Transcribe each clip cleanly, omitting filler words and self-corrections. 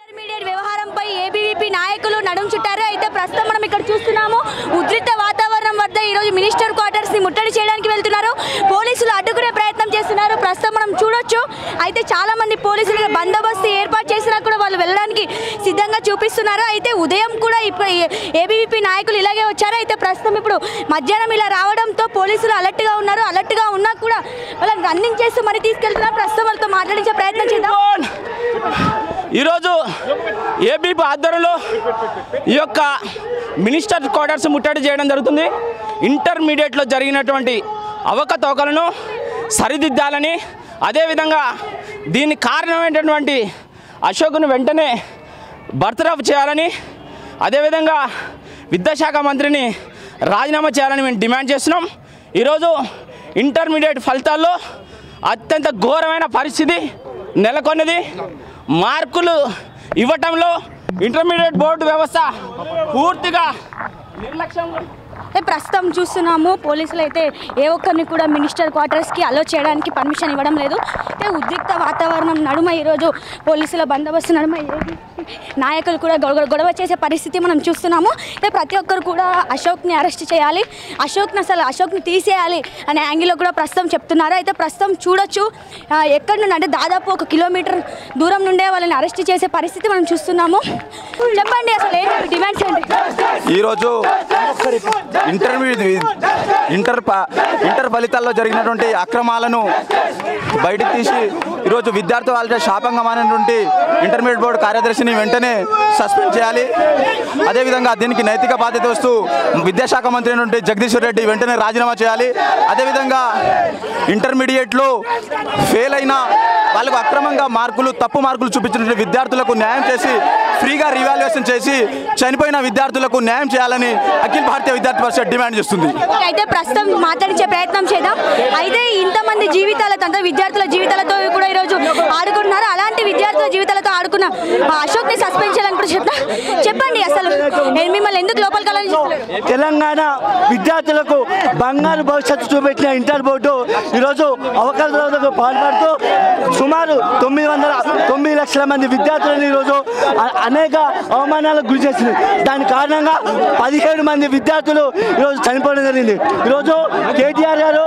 Intermediate వ్యవహారంపై ABVP నాయకులు నడుం చుట్టారు. అయితే ప్రస్తుతం మనం ఇక్కడ చూస్తున్నాము ఉద్రిక్త వాతావరణం వద్ద ఈ రోజు మినిస్టర్ క్వార్టర్స్ ని ముట్టడి చేయడానికి వెళ్తున్నారు. పోలీసులు అడ్డుకునే ప్రయత్నం చేస్తున్నారు. ప్రస్తుతం మనం చూడొచ్చు. అయితే చాలా మంది పోలీసులు బందోబస్తు ఏర్పాటు చేసినా కూడా వాళ్ళు వెళ్ళడానికి సిద్ధంగా చూపిస్తున్నారు. అయితే ఉదయం కూడా ఏబీవీపీ నాయకులు ఇలాగే వచ్చారు. అయితే ప్రస్తుతం ఇప్పుడు మధ్యాహ్నం ఇలా రావడంతో పోలీసులు అలర్ట్గా ఉన్నారు. అలర్ట్గా ఉన్నా కూడా వాళ్ళని రన్నింగ్ చేస్తూ మరి తీసుకెళ్తున్నారు. ప్రస్తుతం వాళ్ళతో మాట్లాడించే ప్రయత్నం చేద్దాం. ఈరోజు ఏబీపీ ఆధ్వర్యంలో ఈ యొక్క మినిస్టర్ క్వార్టర్స్ ముట్టడి చేయడం జరుగుతుంది. ఇంటర్మీడియట్లో జరిగినటువంటి అవకతవకలను సరిదిద్దాలని, అదేవిధంగా దీనికి కారణమైనటువంటి అశోక్ను వెంటనే బర్తరఫ్ చేయాలని, అదేవిధంగా విద్యాశాఖ మంత్రిని రాజీనామా చేయాలని మేము డిమాండ్ చేస్తున్నాం. ఈరోజు ఇంటర్మీడియట్ ఫలితాల్లో అత్యంత ఘోరమైన పరిస్థితి నెలకొన్నది. మార్కులు ఇవ్వటంలో ఇంటర్మీడియట్ బోర్డు వ్యవస్థ పూర్తిగా నిర్లక్ష్యం. ప్రస్తుతం చూస్తున్నాము పోలీసులు అయితే ఏ ఒక్కరిని కూడా మినిస్టర్ క్వార్టర్స్కి అలో చేయడానికి పర్మిషన్ ఇవ్వడం లేదు. అయితే ఉద్రిక్త వాతావరణం నడుమ ఈరోజు పోలీసుల బందోబస్తు నడుమ నాయకులు కూడా గొడవ చేసే పరిస్థితి మనం చూస్తున్నాము. అయితే ప్రతి ఒక్కరు కూడా అశోక్ని అరెస్ట్ చేయాలి, అశోక్ని తీసేయాలి అనే యాంగిల్లో కూడా ప్రస్తుతం చెప్తున్నారు. అయితే ప్రస్తుతం చూడొచ్చు ఎక్కడి నుండి అంటే దాదాపు 1 కిలోమీటర్ దూరం నుండే వాళ్ళని అరెస్ట్ చేసే పరిస్థితి మనం చూస్తున్నాము. చెప్పండి అసలు ఏంటి డిమాండ్స్ ఏంటి? ఈరోజు ఇంటర్ ఫలితాల్లో జరిగినటువంటి అక్రమాలను బయటకు తీసి ఈరోజు విద్యార్థి వాళ్ళ శాపంగమైనటువంటి ఇంటర్మీడియట్ బోర్డు కార్యదర్శిని వెంటనే సస్పెండ్ చేయాలి. అదేవిధంగా దీనికి నైతిక బాధ్యత వస్తూ విద్యాశాఖ మంత్రి అయినటువంటి జగదీశ్వర్ రెడ్డి వెంటనే రాజీనామా చేయాలి. అదేవిధంగా ఇంటర్మీడియట్లో ఫెయిల్ అయిన వాళ్ళకు అక్రమంగా తప్పు మార్కులు చూపించినటువంటి విద్యార్థులకు న్యాయం చేసి ఫ్రీగా రివాల్యుయేషన్ చేసి చనిపోయిన విద్యార్థులకు న్యాయం చేయాలని అఖిల భారతీయ విద్యార్థి పరిషత్ డిమాండ్ చేస్తుంది. అయితే ప్రస్తుతం మాట్లాడించే ప్రయత్నం చేద్దాం. అయితే ఇంతమంది జీవితాలతో విద్యార్థుల జీవితాలతో కూడా ఈరోజు ఆడుకుంటున్నారు. అలాంటి విద్యార్థుల జీవితాలతో ఆడుకున్న అశోక్ని సస్పెండ్ చేయాలని కూడా చెప్పండి. అసలు మిమ్మల్ని ఎందుకు లోపలికి తెలంగాణ విద్యార్థులకు బంగారు భవిష్యత్తు చూపెట్టిన ఇంటర్ బోర్డు ఈరోజు అవకతవకలకు పాల్పడుతూ సుమారు 9 లక్షల మంది విద్యార్థులను ఈరోజు అనేక అవమానాలకు గురి చేసింది. దాని కారణంగా 17 మంది విద్యార్థులు ఈరోజు చనిపోవడం జరిగింది. ఈరోజు కేటీఆర్ గారు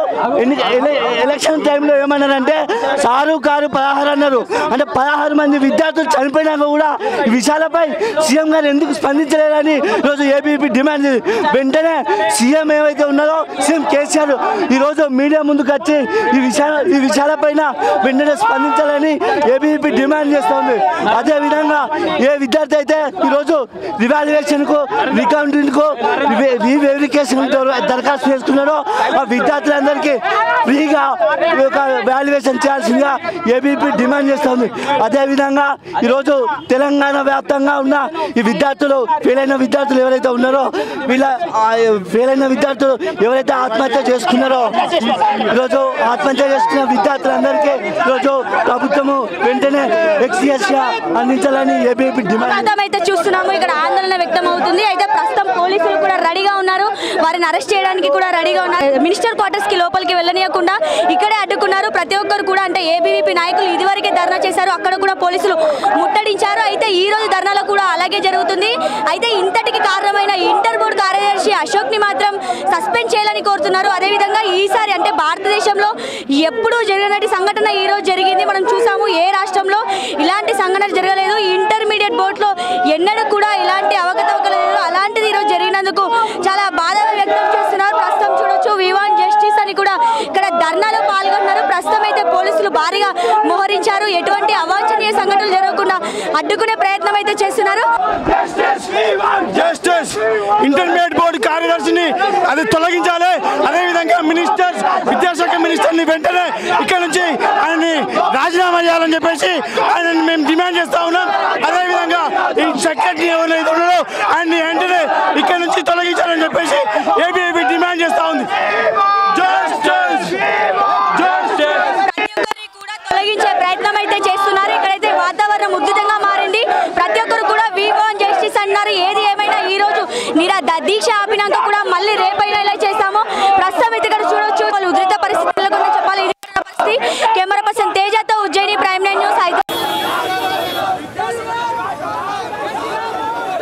ఎలక్షన్ టైంలో ఏమన్నారంటే సారు కారు 16 అన్నారు. అంటే 16 మంది విద్యార్థులు చనిపోయినాక కూడా ఈ విషయాలపై సీఎం గారు ఎందుకు స్పందించలేదని ఈరోజు ఏబీవీపీ డిమాండ్ చేసింది. వెంటనే సీఎం ఏవైతే ఉన్నదో సీఎం కేసీఆర్ ఈరోజు మీడియా ముందుకు వచ్చి ఈ విషయాలపైన వెంటనే స్పందించాలని ఏబీవీపీ డిమాండ్ చేస్తుంది. అదేవిధంగా ఏ విద్యార్థి అయితే ఈరోజు రివాల్యుయేషన్కు రికౌంటింగ్కు రీవెరిఫికేషన్ దరఖాస్తు చేసుకున్నారో ఆ విద్యార్థులందరికీ ఫ్రీగా వాల్యుయేషన్ చేయాల్సిందిగా ఏబీవీపీ డిమాండ్ చేస్తుంది. అదేవిధంగా ఈరోజు తెలంగాణ వ్యాప్తంగా ఉన్న ఈ విద్యార్థులు ఫెయిల్ అయిన విద్యార్థులు ఎవరైతే ఉన్నారో ఫెయిల్ అయిన విద్యార్థులు ఎవరైతే ఆత్మహత్య చేసుకున్నారో ఈరోజు ఆత్మహత్య చేసుకున్న విద్యార్థులందరికీ ఈరోజు ప్రభుత్వము వెంటనే ఎక్స్‌గ్రేషియా అందించాలని ఏబీవీపీ డిమాండ్ అయితే చూస్తున్నాము. ఇక్కడ ఆందోళన వ్యక్తం అవుతుంది. అయితే ప్రస్తుతం పోలీసులు కూడా రెడీగా ఉన్నారు. వారిని అరెస్ట్ చేయడానికి కూడా రెడీగా ఉన్నారు. మినిస్టర్ క్వార్టర్స్ కి లోపలికి వెళ్ళనీయకుండా ఇక్కడే అడ్డుకున్నారు. ప్రతి ఒక్కరు కూడా అంటే ఏబీవీపీ నాయకులు ఇదివరకే ధర్నా చేశారు. అక్కడ కూడా పోలీసులు ముట్టడించారు. అయితే ఈ రోజు ధర్నాలో కూడా అలాగే జరుగుతుంది. అయితే ఇంతటికి కారణమైన ఇంటర్ బోర్డు కార్యదర్శి అశోక్ ని మాత్రం సస్పెండ్ చేయాలని కోరుతున్నారు. అదేవిధంగా ఈసారి అంటే భారతదేశంలో ఎప్పుడూ జరిగినటువంటి సంఘటన ఈ రోజు జరిగింది. మనం చూసాము ఏ రాష్ట్రంలో ఇలాంటి సంఘటన జరగలేదు. ఇంటర్మీడియట్ బోర్డులో ఎన్నడూ కూడా ఇలాంటి అవకతవకలు లేదు. అలాంటిది ఈరోజు జరిగినందుకు చాలా బాధ వ్యక్తం చేస్తున్నారు. ప్రస్తుతం చూడొచ్చు వి వాంట్ జస్టిస్ అని కూడా ఇక్కడ ధర్నాలో పాల్గొన్నారు. ప్రస్తుతం అయితే పోలీసులు భారీగా మోహరించారు. ఎటువంటి అవాంఛనీయ సంఘటనలు జరగకుండా అడ్డుకునే ప్రయత్నం అయితే చేస్తున్నారు. ఇంటర్మీడియట్ బోర్డు కార్యదర్శిని అది తొలగించాలి. అదేవిధంగా విద్యాశాఖ మినిస్టర్ని వెంటనే ఇక్కడ నుంచి ఆయన్ని రాజీనామా చేయాలని చెప్పేసి ఆయనని మేము డిమాండ్ చేస్తా ఉన్నాం.